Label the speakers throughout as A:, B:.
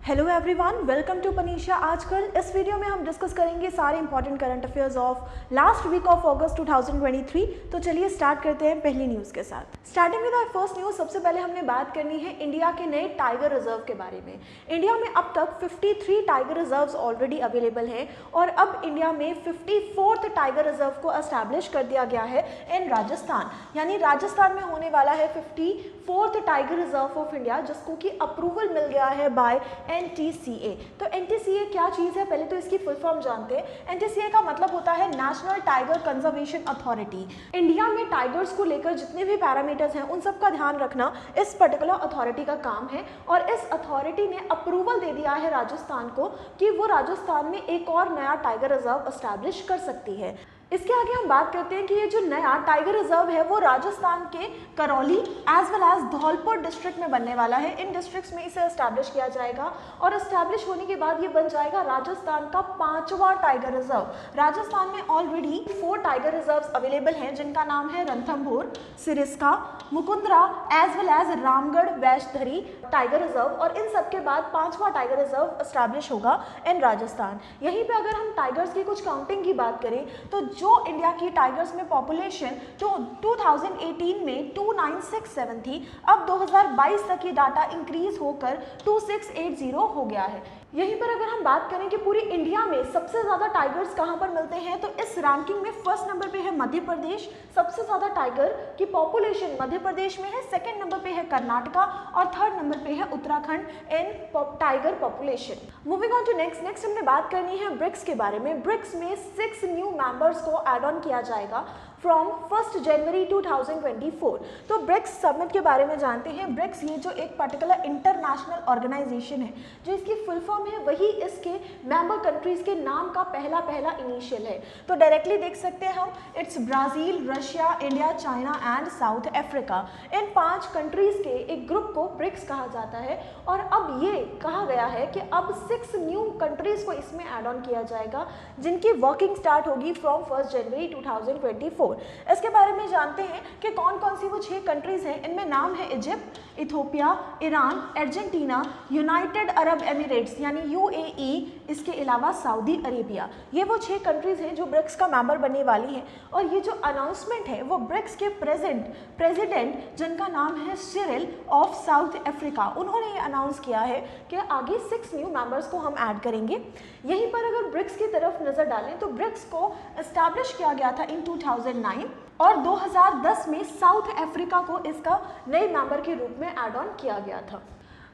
A: Hello everyone, welcome to पनीशा आजकल। इस वीडियो में हम डिस्कस करेंगे सारे important current affairs of last week of August 2023। तो चलिए स्टार्ट करते हैं पहली न्यूज़ के साथ। Starting with our first news, सबसे पहले हमने बात करनी है इंडिया के नए टाइगर रिजर्व के बारे में। इंडिया में अब तक 53 टाइगर रिजर्व्स ऑलरेडी अवेलेबल हैं और अब इंडिया में 54th टाइगर रिजर्व को एस्टैब्लिश कर दिया गया है इन राजस्थान। यानी राजस्थान में होने वाला है 54th tiger reserve of India, जिसको कि अप्रूवल मिल गया है बाय NTCA। तो NTCA क्या चीज़ है, पहले तो इसकी फुल फॉर्म जानते हैं। NTCA का मतलब होता है national tiger conservation authority. India में टाइगर्स को लेकर जितने भी पैरामीटर्स हैं उन सब का ध्यान रखना इस पर्टिकुलर अथॉरिटी का काम है और इस अथॉरिटी ने अप्रूवल दे दिया है राजस्थान को कि वो राजस्थान में एक और नया टाइगर रिजर्व एस्टैब्लिश कर सकती है। इसके आगे हम बात करते हैं कि ये जो नया टाइगर रिजर्व है वो राजस्थान के Karauli as well as Dholpur district में बनने वाला है। इन डिस्ट्रिक्ट्स में इसे एस्टैब्लिश किया जाएगा और एस्टैब्लिश होने के बाद ये बन जाएगा राजस्थान का 5वां टाइगर रिजर्व। राजस्थान में ऑलरेडी 4 टाइगर रिजर्व्स अवेलेबल हैं, जिनका नाम है Ranthambore, Sariska, Mukundra as well as Ramgarh Vishdhari tiger reserve, और इन सब के बाद 5वां टाइगर रिजर्व एस्टैब्लिश होगा इन राजस्थान। यहीं पे अगर हम टाइगर्स की कुछ काउंटिंग की बात करें तो जो इंडिया की टाइगर्स में पॉपुलेशन जो 2018 में 2967 थी, अब 2022 तक ये डाटा इंक्रीज होकर 2680 हो गया है। यहीं पर अगर हम बात करें कि पूरी इंडिया में सबसे ज़्यादा टाइगर्स कहाँ पर मिलते हैं, तो इस रैंकिंग में फर्स्ट नंबर पे है मध्य प्रदेश। सबसे ज़्यादा टाइगर की पॉपुलेशन मध्य प्रदेश में है। सेकंड नंबर पे है कर्नाटका और थर्ड नंबर पे है Uttarakhand in tiger population. Moving on to next हमने बात करनी है ब्रिक्स के बारे में। ब्रिक्स में 6 न्यू मेंबर्स को ऐड ऑन किया जाएगा फ्रॉम 1 जनवरी 2024। तो ब्रिक्स समिट के बारे में जानते हैं। ब्रिक्स ये जो एक पर्टिकुलर इंटरनेशनल ऑर्गेनाइजेशन है, जो इसकी फुल फॉर्म है वही इसके मेंबर कंट्रीज के नाम का पहला इनिशियल है। तो डायरेक्टली देख सकते हैं हम, it's Brazil, Russia, India, China and south Africa. In 5 countries के एक ग्रुप को ब्रिक्स कहा जाता है और अब ये कहा गया है कि अब 6 न्यू कंट्रीज को इसमें ऐड ऑन किया जाएगा, जिनकी वर्किंग स्टार्ट होगी फ्रॉम 1 जनवरी 2024। इसके बारे में जानते हैं कि कौन कौन सी वो 6 कंट्रीज हैं। इनमें नाम है Egypt, Ethiopia, Iran, Argentina, United Arab Emirates यानी UAE, इसके अलावा सऊदी अरेबिया। ये वो 6 कंट्रीज हैं जो ब्रिक्स का मेंबर बनने वाली हैं। और ये जो अनाउंसमेंट है वो ब्रिक्स के प्रेसिडेंट जिनका नाम है सिरिल ऑफ साउथ अफ्रीका, उन्होंने ये अनाउंस किया है कि आगे 6 न्यू मेंबर्स को हम ऐड करेंगे। यहीं पर अगर ब्रिक्स की तरफ नजर डालें तो ब्रिक्स को एस्टैब्लिश किया गया था इन 2009 और 2010 में साउथ अफ्रीका को इसका नए मेंबर के रूप में ऐड ऑन किया गया था।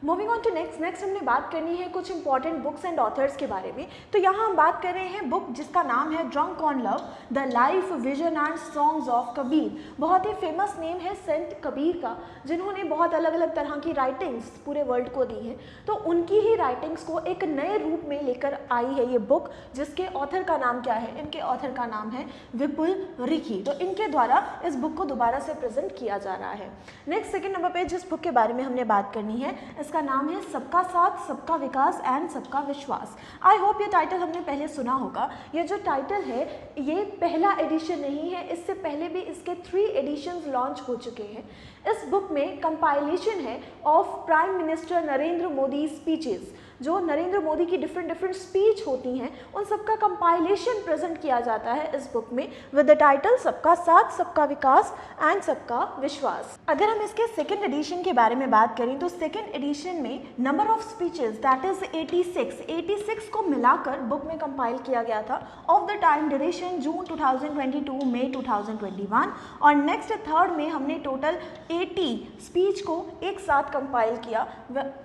A: मूविंग ऑन टू नेक्स्ट हमने बात करनी है कुछ इंपॉर्टेंट बुक्स एंड ऑथर्स के बारे में। तो यहाँ हम बात कर रहे हैं बुक जिसका नाम है drunk on love, the life, vision and songs of Kabir. बहुत ही फेमस नेम है सेंट कबीर का, जिन्होंने बहुत अलग अलग तरह की राइटिंग्स पूरे वर्ल्ड को दी हैं। तो उनकी ही राइटिंग्स को एक नए रूप में लेकर आई है ये बुक, जिसके ऑथर का नाम क्या है? इनके ऑथर का नाम है विपुल रिखी। तो इनके द्वारा इस बुक को दोबारा से प्रेजेंट किया जा रहा है। नेक्स्ट सेकेंड नंबर पे जिस बुक के बारे में हमने बात करनी है, इसका नाम है सबका साथ, सबका विकास एंड सबका विश्वास। आई होप ये टाइटल हमने पहले सुना होगा। ये जो टाइटल है ये पहला एडिशन नहीं है, इससे पहले भी इसके 3 एडिशंस लॉन्च हो चुके हैं। इस बुक में कंपाइलेशन है of prime minister Narendra Modi speeches. जो नरेंद्र मोदी की डिफरेंट स्पीच होती हैं उन सबका कंपाइलेशन प्रेजेंट किया जाता है इस बुक में विद द टाइटल सबका साथ, सबका विकास एंड सबका विश्वास। अगर हम इसके सेकेंड एडिशन के बारे में बात करें तो सेकेंड एडिशन में number of speeches that is 86 को मिलाकर बुक में कंपाइल किया गया था ऑफ द टाइम ड्यूरेशन जून 2022 मई 2021। और नेक्स्ट थर्ड में हमने टोटल 80 स्पीच को एक साथ कंपाइल किया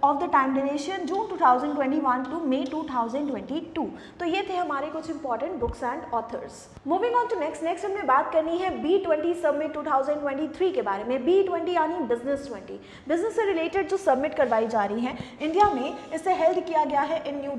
A: of the time duration June 2021 to May 2022। तो ये थे हमारे कुछ important books and authors. Moving on to next हमने बात करनी है B20 समिट 2023 के बारे में। B20 यानी बिजनेस 20, बिजनेस से रिलेटेड जो समिट करवाई जा रही है इंडिया में, इसे हेल्ड किया गया है इन न्यू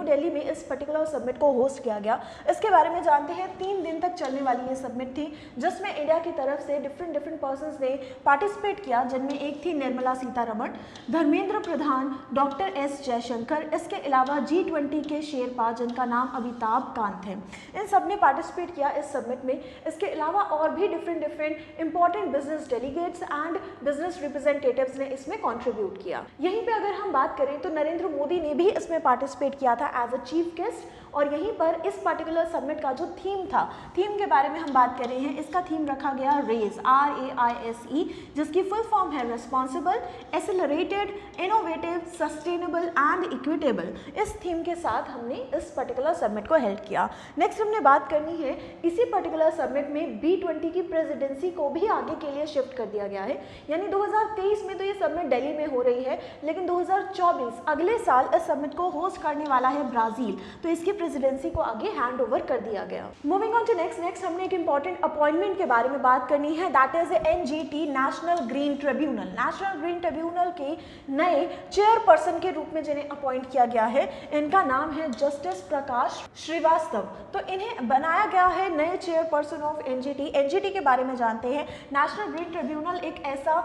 A: दिल्ली में। इस पर्टिकुलर समिट को होस्ट किया गया। इसके बारे में जानते हैं 3 दिन तक चलने वाली ये समिट थी, जिसमें इंडिया की तरफ से डिफरेंट पर्सन्स ने पार्टिसिपेट किया, जिनमें एक थी निर्मला सीतारमण, धर्मेंद्र प्रधान, डॉक्टर S जयशंकर, तेंदुलकर, इसके अलावा G20 के शेरपा जिनका नाम अमिताभ कांत है, इन सब ने पार्टिसिपेट किया इस समिट में। इसके अलावा और भी different important business delegates and business representatives ने इसमें कंट्रीब्यूट किया। यहीं पे अगर हम बात करें तो नरेंद्र मोदी ने भी इसमें पार्टिसिपेट किया था एज अ चीफ गेस्ट। और यहीं पर इस पर्टिकुलर समिट का जो थीम था, थीम के बारे में हम बात कर रहे हैं, इसका थीम रखा गया रेस, RAISE, जिसकी फुल फॉर्म है responsible, accelerated, innovative, sustainable and equitable. इस थीम के साथ हमने इस पर्टिकुलर समिट को हेल्ड किया। नेक्स्ट हमने बात करनी है, इसी पर्टिकुलर समिट में B20 की प्रेसिडेंसी को भी आगे के लिए शिफ्ट कर दिया गया है। यानी 2023 में तो ये समिट दिल्ली में हो रही है, लेकिन 2024 अगले साल इस समिट को होस्ट करने वाला है ब्राजील, तो इसकी प्रेसिडेंसी को आगे हैंड ओवर कर दिया गया। मूविंग ऑन टू नेक्स्ट हमने एक इंपॉर्टेंट अपॉइंटमेंट के बारे में बात करनी है, that is NGT, national green tribunal. National green tribunal के नए चेयरपर्सन के रूप में जिन्हें अपॉइंट किया गया है, इनका नाम है जस्टिस प्रकाश श्रीवास्तव। तो इन्हें बनाया गया है नए चेयरपर्सन ऑफ NGT। NGT के बारे में जानते हैं, नेशनल ग्रीन ट्रिब्यूनल एक ऐसा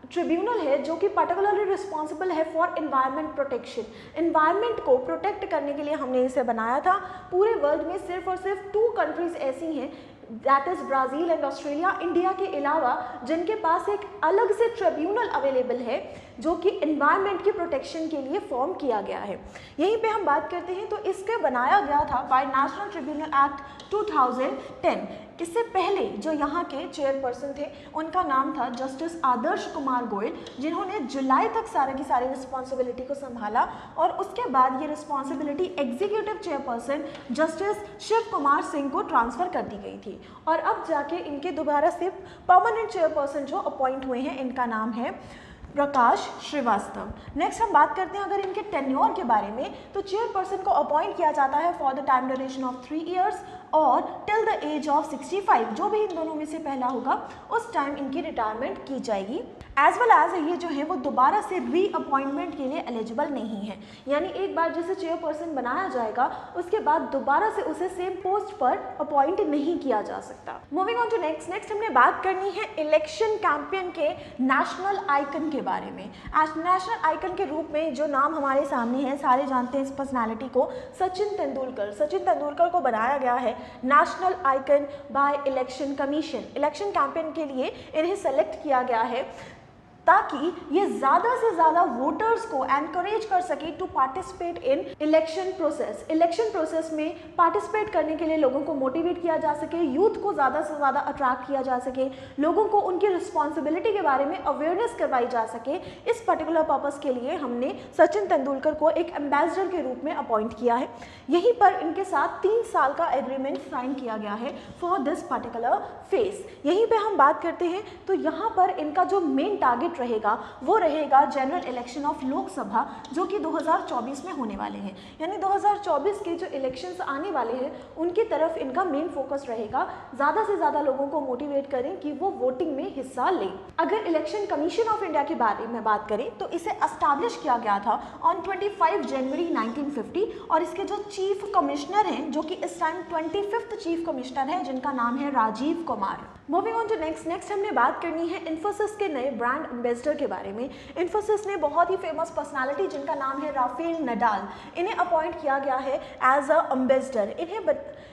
A: ट्रिब्यूनल है जो कि पर्टिकुलरली रिस्पॉन्सिबल है फॉर एनवायरनमेंट प्रोटेक्शन। एनवायरनमेंट को प्रोटेक्ट करने के लिए हमने इसे बनाया था। पूरे वर्ल्ड में सिर्फ और सिर्फ 2 कंट्रीज ऐसी हैं, that is Brazil and Australia, India के अलावा, जिनके पास एक अलग से ट्रिब्यूनल अवेलेबल है जो कि एनवायरनमेंट की प्रोटेक्शन के लिए फॉर्म किया गया है। यहीं पे हम बात करते हैं तो इसके बनाया गया था बाय नेशनल ट्रिब्यूनल एक्ट 2010। इससे पहले जो यहाँ के चेयरपर्सन थे उनका नाम था जस्टिस आदर्श कुमार गोयल, जिन्होंने जुलाई तक की सारी रिस्पॉन्सिबिलिटी को संभाला, और उसके बाद ये responsibility executive chairperson justice Shiv Kumar Singh को ट्रांसफर कर दी गई थी। और अब जाके इनके दोबारा से परमानेंट चेयरपर्सन जो अपॉइंट हुए हैं, इनका नाम है प्रकाश श्रीवास्तव। नेक्स्ट हम बात करते हैं अगर इनके टेन्योर के बारे में, तो चेयरपर्सन को अपॉइंट किया जाता है for the time duration of 3 years और टिल द एज ऑफ 65। जो भी इन दोनों में से पहला होगा उस टाइम इनकी रिटायरमेंट की जाएगी। एज वेल एज ये जो है वो दोबारा से रीअपॉइंटमेंट के लिए एलिजिबल नहीं है, यानी एक बार जैसे चेयरपर्सन बनाया जाएगा उसके बाद दोबारा से उसे सेम पोस्ट पर अपॉइंट नहीं किया जा सकता। मूविंग ऑन टू नेक्स्ट हमने बात करनी है इलेक्शन कैंपेन के नेशनल आइकन के बारे में। आज नेशनल आइकन के रूप में जो नाम हमारे सामने है, सारे जानते हैं इस पर्सनालिटी को, सचिन तेंदुलकर। सचिन तेंदुलकर को बनाया गया है national icon by election commission. Election campaign के लिए इन्हें सेलेक्ट किया गया है ताकि ये ज़्यादा से ज़्यादा वोटर्स को एनकरेज कर सके to participate in election process. Election process में पार्टिसिपेट करने के लिए लोगों को मोटिवेट किया जा सके, यूथ को ज़्यादा से ज़्यादा अट्रैक्ट किया जा सके, लोगों को उनकी रिस्पॉन्सिबिलिटी के बारे में अवेयरनेस करवाई जा सके। इस पर्टिकुलर पर्पज़ के लिए हमने सचिन तेंदुलकर को एक एम्बेसडर के रूप में अपॉइंट किया है। यहीं पर इनके साथ 3 साल का एग्रीमेंट साइन किया गया है फॉर दिस पर्टिकुलर फेज। यहीं पर हम बात करते हैं तो यहाँ पर इनका जो मेन टारगेट रहेगा वो रहेगा जनरल इलेक्शन ऑफ लोकसभा, जो कि 2024 में होने वाले हैं। यानी 2024 के जो इलेक्शंस आने वाले हैं उनकी तरफ इनका मेन फोकस रहेगा, ज़्यादा से ज़्यादा लोगों को मोटिवेट करें कि वो वोटिंग में हिस्सा लें। अगर इलेक्शन कमीशन ऑफ इंडिया के बारे में बात करें तो इसे एस्टैब्लिश किया गया था ऑन 25 जनवरी 1950 और इसके जो चीफ कमिश्नर हैं, जो कि इस टाइम 25th चीफ कमिश्नर हैं, जिनका नाम है Rajiv Kumar. Moving on to next हमने बात करनी है इन्फोसिस के नए ब्रांड एम्बेसडर के बारे में। इन्फोसिस ने बहुत ही फेमस पर्सनालिटी जिनका नाम है राफेल नडाल, इन्हें अपॉइंट किया गया है एज अ एम्बेसडर।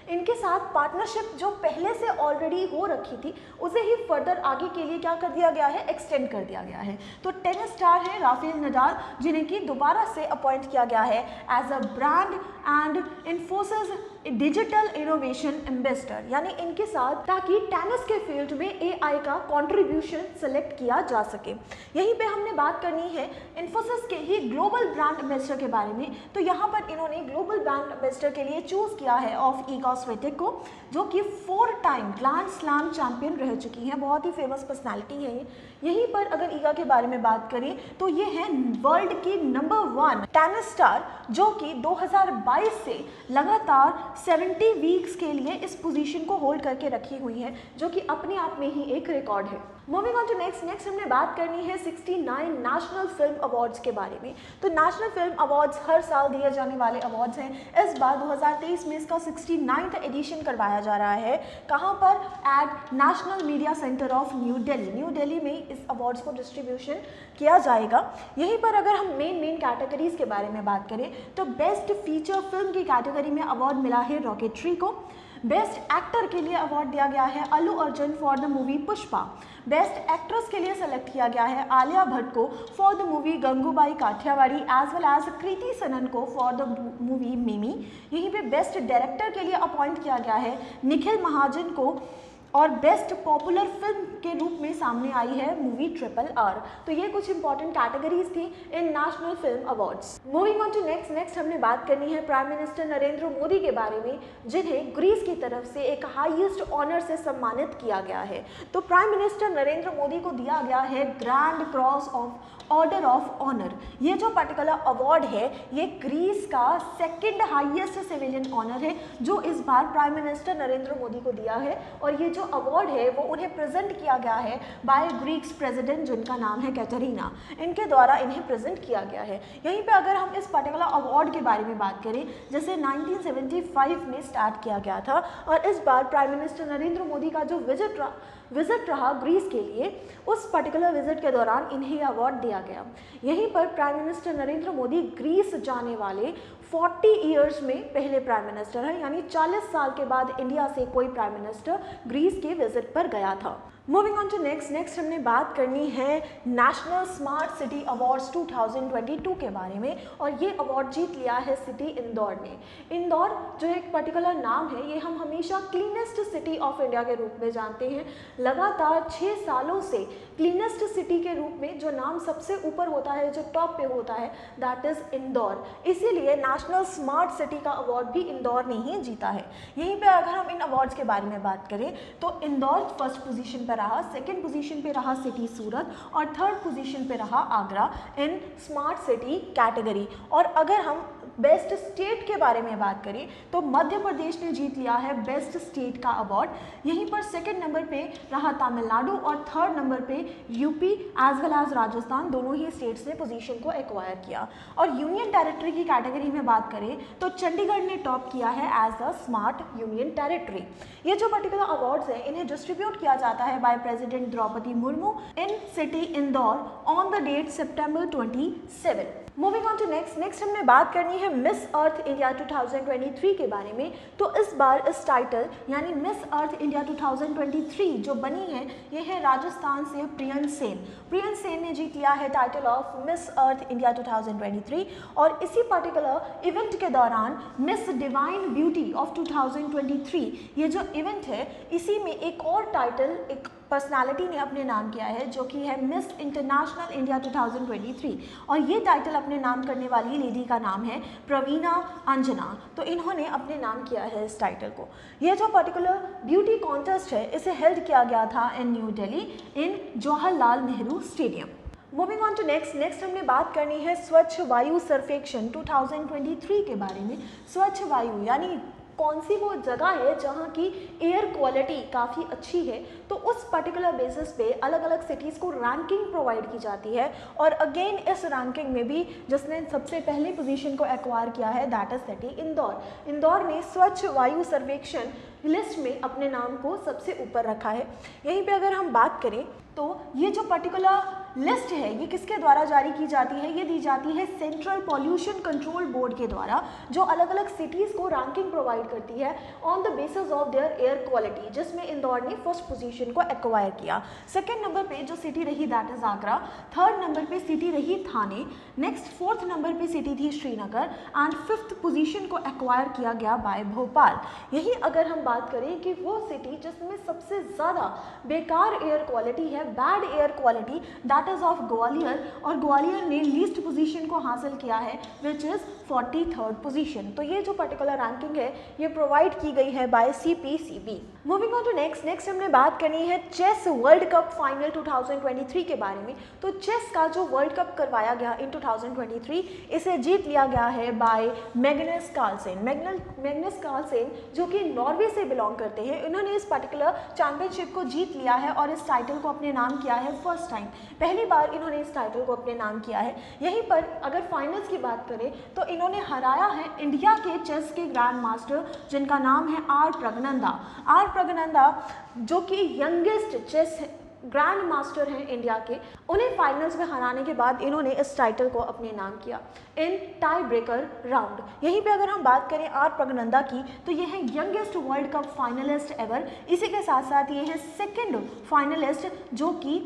A: इनके साथ पार्टनरशिप जो पहले से ऑलरेडी हो रखी थी उसे ही फर्दर आगे के लिए क्या कर दिया गया है, एक्सटेंड कर दिया गया है। तो टेनिस स्टार है राफेल नडाल, जिन्हें कि दोबारा से अपॉइंट किया गया है as a brand and Infosys digital innovation ambassador, यानी इनके साथ ताकि टेनिस के फील्ड में AI का कंट्रीब्यूशन सेलेक्ट किया जा सके। यहीं पे हमने बात करनी है इन्फोसिस के ही ग्लोबल ब्रांड एम्बेसडर के बारे में। तो यहाँ पर इन्होंने ग्लोबल ब्रांड एम्बेसडर के लिए चूज किया है ऑफ ईगा स्वियातेक को, जो कि 4 टाइम ग्रैंड स्लैम चैंपियन रह चुकी हैं, बहुत ही फेमस पर्सनैलिटी है। यहीं पर अगर ईगा के बारे में बात करें तो ये है वर्ल्ड की नंबर 1 टेनिस स्टार, जो कि 2022 से लगातार 70 वीक्स के लिए इस पोजीशन को होल्ड करके रखी हुई है, जो कि अपने आप में ही एक रिकॉर्ड है। मूविंग ऑन टू नेक्स्ट हमने बात करनी है 69 नेशनल फिल्म अवार्ड्स के बारे में। तो नेशनल फिल्म अवार्ड्स हर साल दिए जाने वाले अवार्ड्स हैं। इस बार 2023 में इसका 69वां एडिशन करवाया जा रहा है। कहाँ पर? At national media centre of New Delhi. New Delhi में इस अवार्ड्स को डिस्ट्रीब्यूशन किया जाएगा। यहीं पर अगर हम मेन कैटेगरीज के बारे में बात करें तो बेस्ट फीचर फिल्म की कैटेगरी में अवार्ड मिला है रॉकेटरी को। बेस्ट एक्टर के लिए अवार्ड दिया गया है Allu Arjun for the movie Pushpa. Best actress के लिए सेलेक्ट किया गया है आलिया भट्ट को for the movie Gangubai Kathiawadi as well as Kriti Sanon को फॉर द मूवी मिमी। यहीं पे बेस्ट डायरेक्टर के लिए अपॉइंट किया गया है निखिल महाजन को और बेस्ट पॉपुलर फिल्म के रूप में सामने आई है मूवी RRR। तो ये कुछ इंपॉर्टेंट कैटेगरीज थी in national film awards. Moving on to next हमने बात करनी है प्राइम मिनिस्टर नरेंद्र मोदी के बारे में, जिन्हें ग्रीस की तरफ से एक हाईएस्ट ऑनर से सम्मानित किया गया है। तो प्राइम मिनिस्टर नरेंद्र मोदी को दिया गया है grand cross of order of honour. ये जो पर्टिकुलर अवार्ड है ये ग्रीस का सेकंड हाईएस्ट सिविलियन ऑनर है जो इस बार प्राइम मिनिस्टर नरेंद्र मोदी को दिया है। और ये जो अवार्ड है वो उन्हें प्रेजेंट किया गया है बाय ग्रीक्स प्रेसिडेंट जिनका नाम है कैटरीना, इनके द्वारा इन्हें प्रेजेंट किया गया है। यहीं पे अगर हम इस पर्टिकुलर अवार्ड के बारे में बात करें, जैसे 1975 में स्टार्ट किया गया था और इस बार प्राइम मिनिस्टर नरेंद्र मोदी का जो विजिट रहा ग्रीस के लिए, उस पर्टिकुलर विजिट के दौरान इन्हें अवार्ड दिया गया। यहीं पर prime minister Narendra Modi Greece जाने वाले 40 ईयर्स में पहले प्राइम मिनिस्टर है, यानी 40 साल के बाद इंडिया से कोई प्राइम मिनिस्टर ग्रीस के विजिट पर गया था। मूविंग ऑन टू नेक्स्ट हमने बात करनी है नेशनल स्मार्ट सिटी अवार्ड्स 2022 के बारे में। और ये अवार्ड जीत लिया है सिटी इंदौर ने। इंदौर जो एक पर्टिकुलर नाम है, ये हम हमेशा क्लीनेस्ट सिटी ऑफ इंडिया के रूप में जानते हैं। लगातार 6 सालों से क्लीनेस्ट सिटी के रूप में जो नाम सबसे ऊपर होता है, जो टॉप पे होता है, दैट इज़ इंदौर। इसीलिए नेशनल स्मार्ट सिटी का अवार्ड भी इंदौर ने ही जीता है। यहीं पे अगर हम इन अवार्ड्स के बारे में बात करें तो इंदौर फर्स्ट पोजीशन पर रहा, सेकंड पोजीशन पे रहा सिटी सूरत और थर्ड पोजीशन पे रहा आगरा इन स्मार्ट सिटी कैटेगरी। और अगर हम बेस्ट स्टेट के बारे में बात करें तो मध्य प्रदेश ने जीत लिया है बेस्ट स्टेट का अवार्ड। यहीं पर सेकंड नंबर पे रहा तमिलनाडु और थर्ड नंबर पे UP as well as Rajasthan, दोनों ही स्टेट्स ने पोजीशन को एक्वायर किया। और यूनियन टेरिटरी की कैटेगरी में बात करें तो चंडीगढ़ ने टॉप किया है as a smart union territory. ये जो पर्टिकुलर अवार्ड्स हैं इन्हें डिस्ट्रीब्यूट किया जाता है by president Droupadi Murmu in city Indore on the date September 27। Moving on to next हमने बात करनी है मिस अर्थ इंडिया 2023 के बारे में। तो इस बार इस टाइटल यानी मिस अर्थ इंडिया 2023 जो बनी है ये है राजस्थान से प्रियन सेन ने जीत लिया है title of Miss Earth India 2023। और इसी पर्टिकुलर इवेंट के दौरान मिस डिवाइन ब्यूटी ऑफ 2023 ये जो इवेंट है इसी में एक और टाइटल एक पर्सनालिटी ने अपने नाम किया है जो कि है मिस इंटरनेशनल इंडिया 2023। और ये टाइटल अपने नाम करने वाली लेडी का नाम है प्रवीणा अंजना। तो इन्होंने अपने नाम किया है इस टाइटल को। ये जो पर्टिकुलर ब्यूटी कॉन्टेस्ट है इसे हेल्ड किया गया था in New Delhi in Jawaharlal Nehru stadium. Moving on to next हमने बात करनी है स्वच्छ वायु सर्वेक्षण 2023 के बारे में। स्वच्छ वायु यानी कौन सी वो जगह है जहाँ की एयर क्वालिटी काफ़ी अच्छी है, तो उस पर्टिकुलर बेसिस पे अलग अलग सिटीज़ को रैंकिंग प्रोवाइड की जाती है। और अगेन इस रैंकिंग में भी जिसने सबसे पहले पोजीशन को एक्वायर किया है that is city Indore. Indore ने स्वच्छ वायु सर्वेक्षण लिस्ट में अपने नाम को सबसे ऊपर रखा है। यहीं पे अगर हम बात करें तो ये जो पर्टिकुलर लिस्ट है ये किसके द्वारा जारी की जाती है? ये दी जाती है सेंट्रल पॉल्यूशन कंट्रोल बोर्ड के द्वारा, जो अलग अलग सिटीज़ को रैंकिंग प्रोवाइड करती है on the basis of their air quality, जिसमें इंदौर ने फर्स्ट पोजीशन को एक्वायर किया। सेकेंड नंबर पे जो सिटी रही that is Agra, third number पे सिटी रही थाने, नेक्स्ट फोर्थ नंबर पे सिटी थी श्रीनगर एंड फिफ्थ पोजीशन को एक्वायर किया गया बाय भोपाल। यही अगर हम बात करें कि वो सिटी जिसमें सबसे ज़्यादा बेकार एयर क्वालिटी है, bad air quality, that is of Gwalior, और ग्वालियर ने लीस्ट पोजीशन को हासिल किया है विच इज़ 43rd पोजीशन। तो ये जो पर्टिकुलर रैंकिंग है ये प्रोवाइड की गई है by CPCB। Moving on to next हमने बात करनी है चेस वर्ल्ड कप फाइनल 2023 के बारे में। तो चेस का जो वर्ल्ड कप करवाया गया इन 2023 इसे जीत लिया गया है by Magnus Carlsen. Magnus Carlsen जो कि नॉर्वे से बिलोंग करते हैं, इन्होंने इस पर्टिकुलर चैंपियनशिप को जीत लिया है और इस टाइटल को अपने नाम किया है फर्स्ट टाइम, पहली बार इन्होंने इस टाइटल को अपने नाम किया है। यहीं पर अगर फाइनल्स की बात करें तो इन्होंने हराया है इंडिया के चेस के ग्रैंड मास्टर जिनका नाम है आर प्रगनंदा जो कि यंगेस्ट चेस ग्रैंड मास्टर हैं इंडिया के। उन्हें फाइनल्स में हराने के बाद इन्होंने इस टाइटल को अपने नाम किया इन टाई ब्रेकर राउंड। यहीं पे अगर हम बात करें आर प्रगनंदा की तो ये है youngest world cup finalist ever. इसी के साथ साथ ये है सेकंड फाइनलिस्ट जो कि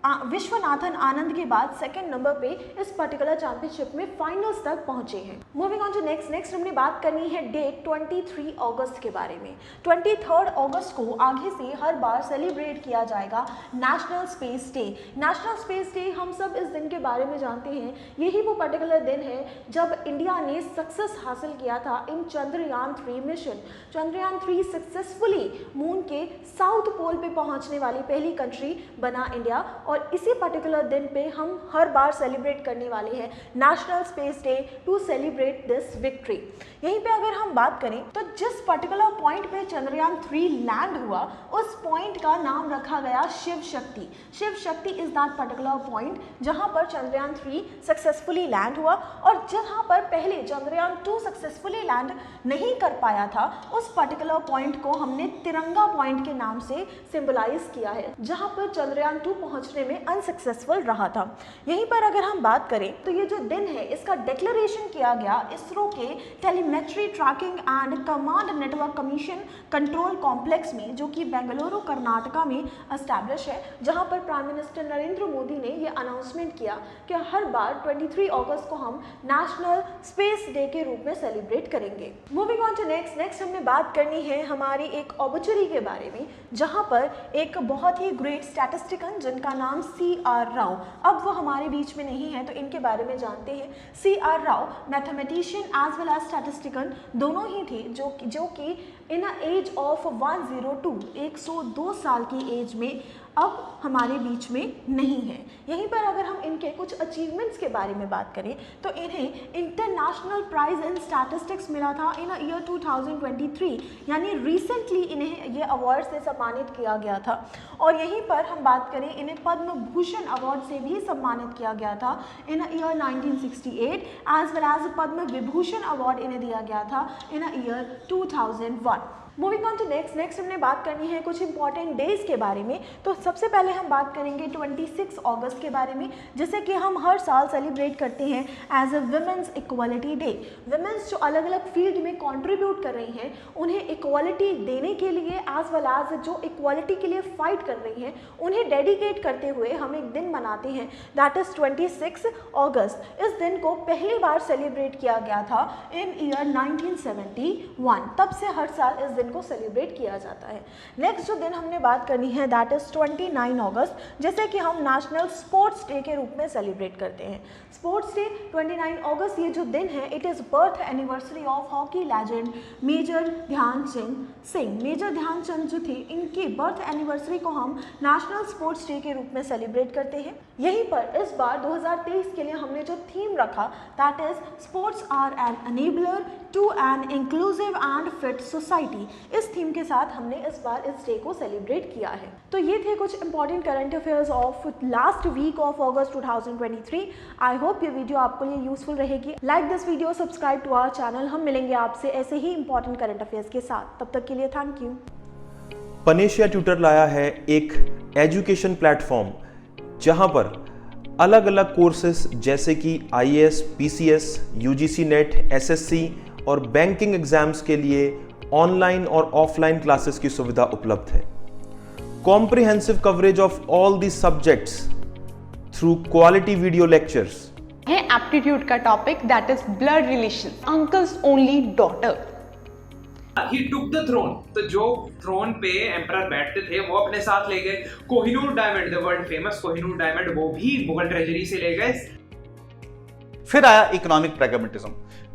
A: विश्वनाथन आनंद के बाद सेकंड नंबर पे इस पर्टिकुलर चैंपियनशिप में फाइनल्स तक पहुंचे हैं। मूविंग ऑन टू नेक्स्ट हमने बात करनी है डेट 23 अगस्त के बारे में। 23 अगस्त को आगे से हर बार सेलिब्रेट किया जाएगा national space day. National space day हम सब इस दिन के बारे में जानते हैं, यही वो पर्टिकुलर दिन है जब इंडिया ने सक्सेस हासिल किया था इन चंद्रयान 3 मिशन। चंद्रयान 3 सक्सेसफुली मून के साउथ पोल पे पहुंचने वाली पहली कंट्री बना इंडिया और इसी पर्टिकुलर दिन पे हम हर बार सेलिब्रेट करने वाले हैं national space day to celebrate this victory. यहीं पे अगर हम बात करें तो जिस पर्टिकुलर पॉइंट पे चंद्रयान 3 लैंड हुआ उस पॉइंट का नाम रखा गया Shiv Shakti. Shiv Shakti is that particular point जहां पर चंद्रयान 3 सक्सेसफुली लैंड हुआ और जहां पर पहले चंद्रयान 2 सक्सेसफुली लैंड नहीं कर पाया था उस पर्टिकुलर पॉइंट को हमने तिरंगा पॉइंट के नाम से सिंबलाइज किया है, जहां पर चंद्रयान 2 पहुंचने में अनसक्सेसफुल रहा था। यहीं पर अगर हम बात करें तो ये जो दिन है इसका डिक्लेरेशन किया गया इसरो के telemetry tracking and command network commission control complex में जो कि बेंगलुरु कर्नाटका में एस्टैब्लिश है, जहां पर प्राइम मिनिस्टर नरेंद्र मोदी ने ये अनाउंसमेंट किया कि हर बार 23 अगस्त को हम नेशनल स्पेस डे के रूप में सेलिब्रेट करेंगे। मूविंग ऑन टू नेक्स्ट हमने बात करनी है हमारी एक ऑब्जर्वरी के बारे में, जहां पर एक बहुत ही ग्रेट स्टैटिस्टिशियन जिनका नाम CR राव, अब वो हमारे बीच में नहीं है तो इनके बारे में जानते हैं। CR Rao mathematician as well as statistician दोनों ही थे जो कि इन एज ऑफ 102 साल की एज में अब हमारे बीच में नहीं है। यहीं पर अगर हम इनके कुछ अचीवमेंट्स के बारे में बात करें तो इन्हें इंटरनेशनल प्राइज इन स्टैटिस्टिक्स मिला था इन ईयर 2023, यानी रिसेंटली इन्हें ये अवार्ड से सम्मानित किया गया था। और यहीं पर हम बात करें इन्हें पद्म भूषण अवार्ड से भी सम्मानित किया गया था in year 1968 as well as Padma Vibhushan award इन्हें दिया गया था in year 2001। Moving on to next हमने बात करनी है कुछ इंपॉर्टेंट डेज के बारे में। तो सबसे पहले हम बात करेंगे 26 अगस्त के बारे में, जिसे कि हम हर साल सेलिब्रेट करते हैं as a women's equality day. Women's जो अलग अलग फील्ड में कंट्रीब्यूट कर रही हैं उन्हें इक्वालिटी देने के लिए एज वेल एज जो इक्वालिटी के लिए फाइट कर रही हैं उन्हें डेडिकेट करते हुए हम एक दिन मनाते हैं, दैट इज 26 अगस्त। इस दिन को पहली बार सेलिब्रेट किया गया था इन ईयर 1971, तब से हर साल इस को सेलिब्रेट किया जाता है। नेक्स्ट जो दिन हमने बात करनी है दैट इज 29 अगस्त, जैसे कि हम नेशनल स्पोर्ट्स डे के रूप में सेलिब्रेट करते हैं। स्पोर्ट्स डे 29 अगस्त ये जो दिन है it is birth anniversary of hockey legend major Dhyan Chand Singh. Major Dhyan Chand जो थे इनकी बर्थ एनिवर्सरी को हम नेशनल स्पोर्ट्स डे के रूप में सेलिब्रेट करते हैं। यहीं पर इस बार 2023 के लिए हमने जो थीम रखा that is sports are an enabler to an inclusive and fit society. इस थीम के साथ हमने इस बार इस डे को सेलिब्रेट किया है। तो ये थे कुछ important current affairs of last week of August 2023। I hope ये वीडियो आपको लिए यूजफुल रहेगी। Like this video, subscribe to our channel. हम मिलेंगे आपसे ऐसे ही इंपॉर्टेंट करंट अफेयर्स के साथ, तब तक के लिए थैंक यू।
B: पनेशिया ट्यूटर लाया है एक एजुकेशन प्लेटफॉर्म जहां पर अलग अलग कोर्सेज जैसे कि IAS, PCS, UGC net, SSC और बैंकिंग एग्जाम्स के लिए ऑनलाइन और ऑफलाइन क्लासेस की सुविधा उपलब्ध है। Comprehensive coverage of all the subjects through quality video lectures
C: है। एप्टीट्यूड का topic that is blood relation, uncles only daughter.
D: He took the throne, तो जो थ्रोन पे एम्परर बैठते थे वो अपने साथ ले गए। Kohinoor diamond, the world famous Kohinoor diamond, वो भी मुगल ट्रेजरी से ले गए।
E: फिर आया इकोनॉमिक प्रैग्मेटिज्म।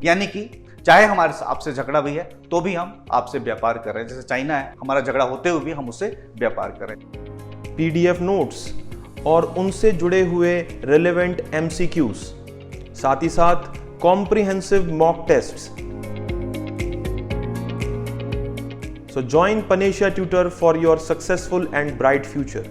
E: यानी कि चाहे हमारे आपसे झगड़ा भी है तो भी हम आपसे व्यापार कर रहे हैं। जैसे चाइना है, हमारा झगड़ा होते हुए भी हम उससे व्यापार करें।
B: PDF नोट्स और उनसे जुड़े हुए रेलेवेंट MCQs, साथ ही साथ comprehensive mock tests. So join Panisha Tutor for your successful and bright future.